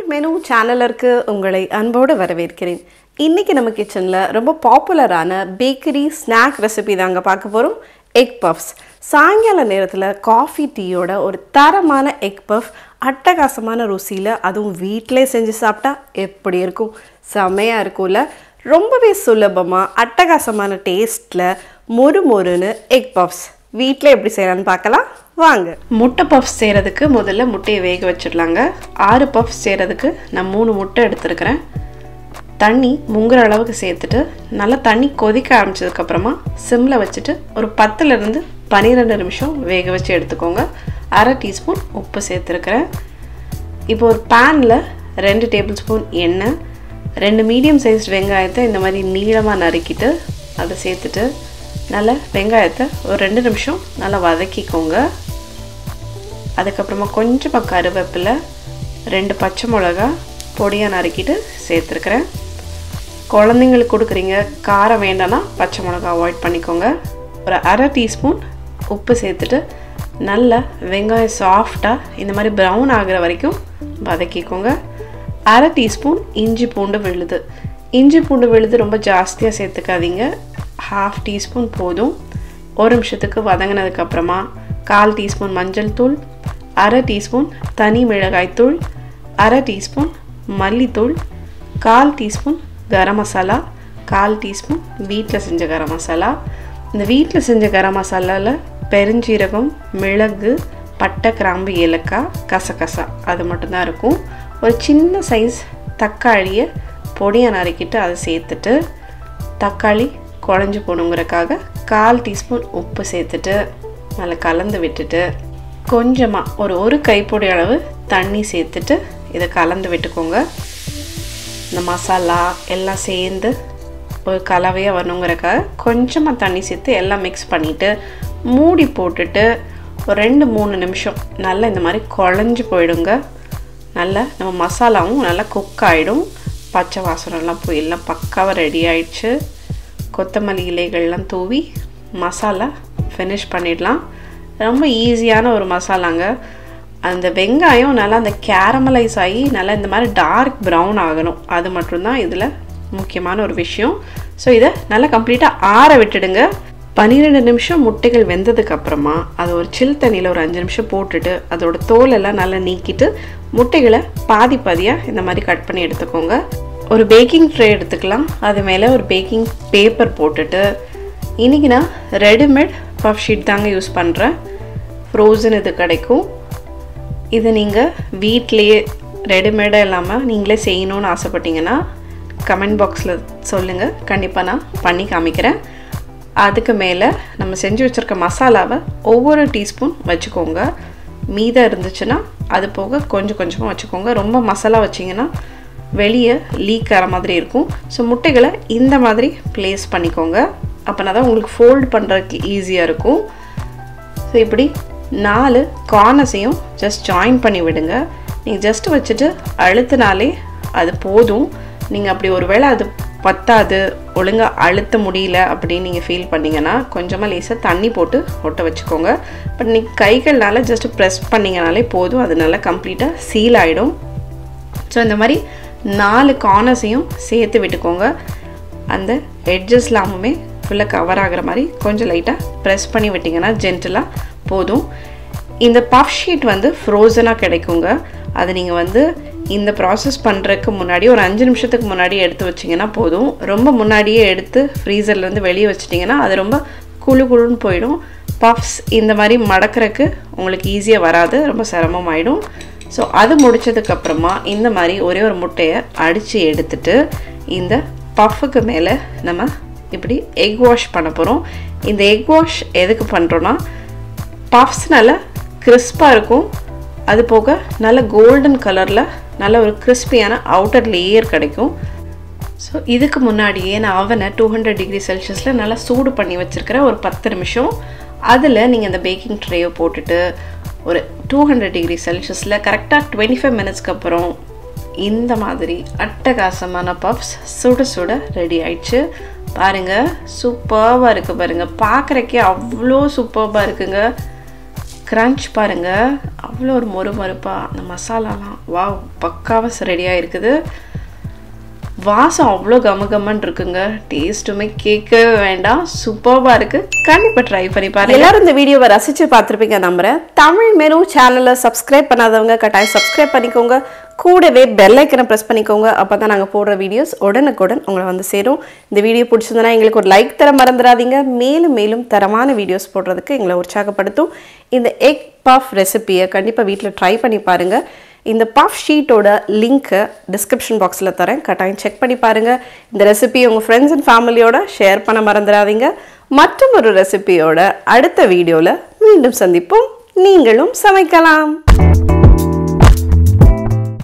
Menu சேனலருக்கு உங்களை அன்போடு வரவேற்கிறேன். இன்றைக்கி நம்ம கிச்சனில் ரொம்ப பாப்புலரான பேக்கரி ஸ்நாக் ரெசிபி தாங்க பார்க்க போகிறோம். Egg puffs. சாயங்கால நேரத்தில் காஃபி டீயோட ஒரு தரமான எக் பஃப் அட்டகாசமான ருசியில், அதுவும் வீட்டிலே செஞ்சு சாப்பிட்டா எப்படி இருக்கும்? செமையாக இருக்கும்ல. ரொம்பவே சுலபமாக அட்டகாசமான டேஸ்ட்டில் மொறுன்னு எக் பஃப்ஸ் வீட்டில் எப்படி செய்யலான்னு பார்க்கலாம் வாங்க. முட்டை பஃப்ஸ் செய்கிறதுக்கு முதல்ல முட்டையை வேக வச்சிடலாங்க. 6 பஃப்ஸ் செய்கிறதுக்கு நான் 3 முட்டை எடுத்துருக்கிறேன். தண்ணி முங்குற அளவுக்கு சேர்த்துட்டு நல்லா தண்ணி கொதிக்க ஆரம்பிச்சதுக்கப்புறமா சிம்மில் வச்சுட்டு ஒரு 10லேருந்து 12 நிமிஷம் வேக வச்சு எடுத்துக்கோங்க. 1/2 டீஸ்பூன் உப்பு சேர்த்துருக்கிறேன். இப்போ ஒரு பேனில் 2 டேபிள் ஸ்பூன் எண்ணெய், 2 மீடியம் சைஸ் வெங்காயத்தை இந்த மாதிரி நீளமாக நறுக்கிட்டு அதை சேர்த்துட்டு நல்லா வெங்காயத்தை ஒரு 2 நிமிஷம் நல்லா வதக்கிக்கோங்க. அதுக்கப்புறமா கொஞ்சமாக கருவேப்பிலை, 2 பச்சை மிளகா பொடியாக நறுக்கிட்டு சேர்த்துருக்குறேன். குழந்தைங்களுக்கு கொடுக்குறீங்க, காரம் வேண்டாம்னா பச்சை மிளகா அவாய்ட் பண்ணிக்கோங்க. ஒரு 1/2 டீஸ்பூன் உப்பு சேர்த்துட்டு நல்லா வெங்காயம் சாஃப்டாக இந்த மாதிரி ப்ரௌன் ஆகிற வரைக்கும் வதக்கிக்கோங்க. 1/2 டீஸ்பூன் இஞ்சி பூண்டு விழுது. இஞ்சி பூண்டு விழுது ரொம்ப ஜாஸ்தியாக சேர்த்துக்காதீங்க, 1/2 டீஸ்பூன் போதும். 1 நிமிஷத்துக்கு வதங்கினதுக்கப்புறமா 1/4 டீஸ்பூன் மஞ்சள் தூள், 1/2 டீஸ்பூன் தனி மிளகாய் தூள், 1/2 டீஸ்பூன் மல்லித்தூள், 1/4 டீஸ்பூன் கரம் மசாலா, 1/4 டீஸ்பூன் வீட்டில் செஞ்ச கரம் மசாலா. இந்த வீட்டில் செஞ்ச கரம் மசாலாவில் பெருஞ்சீரகம், மிளகு, பட்டை, கிராம்பு, ஏலக்காய், கசகசா அது மட்டும்தான் இருக்கும். ஒரு சின்ன சைஸ் தக்காளியை பொடியை நறுக்கிட்டு அதை சேர்த்துட்டு, தக்காளி குழஞ்சி போகணுங்கிறக்காக 1/4 டீஸ்பூன் உப்பு சேர்த்துட்டு நல்லா கலந்து விட்டுட்டு, கொஞ்சமாக ஒரு கைப்பொடி அளவு தண்ணி சேர்த்துட்டு இதை கலந்து விட்டுக்கோங்க. இந்த மசாலா எல்லாம் சேர்ந்து ஒரு கலவையாக வரணுங்கிறக்காக கொஞ்சமாக தண்ணி சேர்த்து எல்லாம் மிக்ஸ் பண்ணிவிட்டு மூடி போட்டுட்டு ஒரு 2-3 நிமிஷம் நல்லா இந்த மாதிரி குழஞ்சி போயிடுங்க. நல்லா நம்ம மசாலாவும் நல்லா குக் ஆகிடும். பச்சை வாசனைலாம் போய் எல்லாம் பக்காவாக ரெடி ஆகிடுச்சு. கொத்தமல்லி இலைகள்லாம் தூவி மசாலா ஃபினிஷ் பண்ணிடலாம். ரொம்ப ஈஸியான ஒரு மசாலாங்க. அந்த வெங்காயம் நல்லா அந்த கேரமலைஸ் ஆகி நல்லா இந்த மாதிரி டார்க் ப்ரௌன் ஆகணும், அது மட்டும்தான் இதில் முக்கியமான ஒரு விஷயம். ஸோ இதை நல்லா கம்ப்ளீட்டாக ஆற விட்டுடுங்க. 12 நிமிஷம் முட்டைகள் வெந்ததுக்கப்புறமா அதை ஒரு சில் தண்ணியில் ஒரு 5 நிமிஷம் போட்டுட்டு அதோட தோலெல்லாம் நல்லா நீக்கிட்டு முட்டைகளை பாதியாக இந்த மாதிரி கட் பண்ணி எடுத்துக்கோங்க. ஒரு பேக்கிங் ட்ரே எடுத்துக்கலாம். அது மேலே ஒரு பேக்கிங் பேப்பர் போட்டுட்டு, இன்றைக்கி நான் ரெடிமேட் பஃப் ஷீட் தாங்க யூஸ் பண்ணுறேன். ஃப்ரோசன் இது கிடைக்கும். இதை நீங்கள் வீட்டிலையே ரெடிமேடாக இல்லாமல் நீங்களே செய்யணும்னு ஆசைப்பட்டீங்கன்னா கமெண்ட் பாக்ஸில் சொல்லுங்கள், கண்டிப்பாக நான் பண்ணி காமிக்கிறேன். அதுக்கு மேலே நம்ம செஞ்சு வச்சுருக்க மசாலாவை ஒவ்வொரு டீஸ்பூன் வச்சுக்கோங்க. மீதம் இருந்துச்சுன்னா அது போக கொஞ்சமாக வச்சுக்கோங்க. ரொம்ப மசாலா வச்சிங்கன்னா வெளியே லீக் ஆகிற மாதிரி இருக்கும். ஸோ முட்டைகளை இந்த மாதிரி ப்ளேஸ் பண்ணிக்கோங்க. அப்போனா தான் உங்களுக்கு ஃபோல்ட் பண்ணுறதுக்கு ஈஸியாக இருக்கும். ஸோ இப்படி 4 கார்னர்ஸையும் ஜஸ்ட் ஜாயின் பண்ணி விடுங்க. நீங்கள் ஜஸ்ட் வச்சுட்டு அழுத்தினாலே அது போதும். நீங்கள் அப்படி ஒரு வேளை அது பத்தாது, ஒழுங்காக அழுத்த முடியல அப்படின்னு நீங்கள் ஃபீல் பண்ணிங்கன்னா கொஞ்சமாக லேசாக தண்ணி போட்டு ஒட்ட வச்சுக்கோங்க. பட் நீங்கள் கைகள்னால ஜஸ்ட் ப்ரெஸ் பண்ணிங்கனாலே போதும், அது நல்லா கம்ப்ளீட்டாக சீல் ஆகிடும். ஸோ இந்த மாதிரி 4 கார்னர்ஸையும் சேர்த்து விட்டுக்கோங்க. அந்த எட்ஜஸ் எல்லாமுமே ஃபுல்லாக கவர் ஆகிற மாதிரி கொஞ்சம் லைட்டாக ப்ரெஸ் பண்ணி விட்டிங்கன்னா ஜென்டலாக போதும். இந்த பஃப் ஷீட் ஃப்ரோசனாக கிடைக்குங்க. அது நீங்கள் இந்த ப்ராசஸ் பண்ணுறதுக்கு முன்னாடி ஒரு 5 நிமிஷத்துக்கு முன்னாடி எடுத்து வச்சிங்கன்னா போதும். ரொம்ப முன்னாடியே எடுத்து ஃப்ரீசர்லேருந்து வெளியே வச்சிட்டிங்கன்னா அது ரொம்ப குழுன்னு போயிடும். பஃப்ஸ் இந்த மாதிரி மடக்கிறதுக்கு உங்களுக்கு ஈஸியாக வராது, ரொம்ப சிரமமாயிடும். ஸோ அது முடித்ததுக்கப்புறமா இந்த மாதிரி ஒரே ஒரு முட்டையை அடித்து எடுத்துட்டு இந்த பஃப்புக்கு மேலே நம்ம இப்படி எக் வாஷ் பண்ண போகிறோம். இந்த எக் வாஷ் எதுக்கு பண்ணுறோன்னா, பஃப்ஸ் நல்லா கிறிஸ்பாக இருக்கும், அது போக நல்ல கோல்டன் கலரில் நல்ல ஒரு கிறிஸ்பியான அவுட்டர் லேயர் கிடைக்கும். ஸோ இதுக்கு முன்னாடியே நான் அவனை 200 டிகிரி செல்சியஸில் நல்லா சூடு பண்ணி வச்சுருக்கிறேன் ஒரு 10 நிமிஷம். அதில் நீங்கள் அந்த பேக்கிங் ட்ரேயை போட்டுட்டு ஒரு 200 டிகிரி செல்சியஸில் கரெக்டாக 25 மினிட்ஸ்க்கு அப்புறம் இந்த மாதிரி அட்டகாசமான பஃப்ஸ் சுட சுட ரெடி ஆயிடுச்சு. பாருங்கள் சூப்பராக இருக்குது பாருங்கள், பார்க்குறக்கே அவ்வளோ சூப்பராக இருக்குங்க. க்ரன்ச் பாருங்கள், அவ்வளோ ஒரு மொறுமொறுப்பாக அந்த மசாலாலாம் வாவ் பக்காவாக ரெடியாக இருக்குது. வாசம் அவ்வளோ கமகமன்னு இருக்குங்க. டேஸ்ட்டுமே கேட்கவே வேண்டாம், சூப்பராக இருக்குது. கண்டிப்பாக ட்ரை பண்ணி பாருங்கள். எல்லாரும் இந்த வீடியோவை ரசித்து பார்த்துருப்பீங்க நம்புகிறேன். தமிழ் மெனு சேனலை சப்ஸ்கிரைப் பண்ணாதவங்க கட்டாயம் சப்ஸ்கிரைப் பண்ணிக்கோங்க. கூடவே பெல் ஐக்கனை ப்ரெஸ் பண்ணிக்கோங்க. அப்போ தான் நாங்கள் போடுற வீடியோஸ் உடனுக்குடன் உங்களை வந்து சேரும். இந்த வீடியோ பிடிச்சிருந்தனா எங்களுக்கு ஒரு லைக் தர மறந்துடாதீங்க. மேலும் மேலும் தரமான வீடியோஸ் போடுறதுக்கு எங்களை உற்சாகப்படுத்தும். இந்த எக் பஃப் ரெசிபியை கண்டிப்பாக வீட்டில் ட்ரை பண்ணி பாருங்கள். இந்த பஃப் ஷீட்டோட லிங்க்கை டிஸ்கிரிப்ஷன் பாக்ஸில் தரேன், கட்டாயம் செக் பண்ணி பாருங்கள். இந்த ரெசிபி உங்கள் ஃப்ரெண்ட்ஸ் அண்ட் ஃபேமிலியோட ஷேர் பண்ண மறந்துடாதீங்க. மற்றும் ஒரு ரெசிபியோட அடுத்த வீடியோவில் மீண்டும் சந்திப்போம். நீங்களும் சமைக்கலாம்.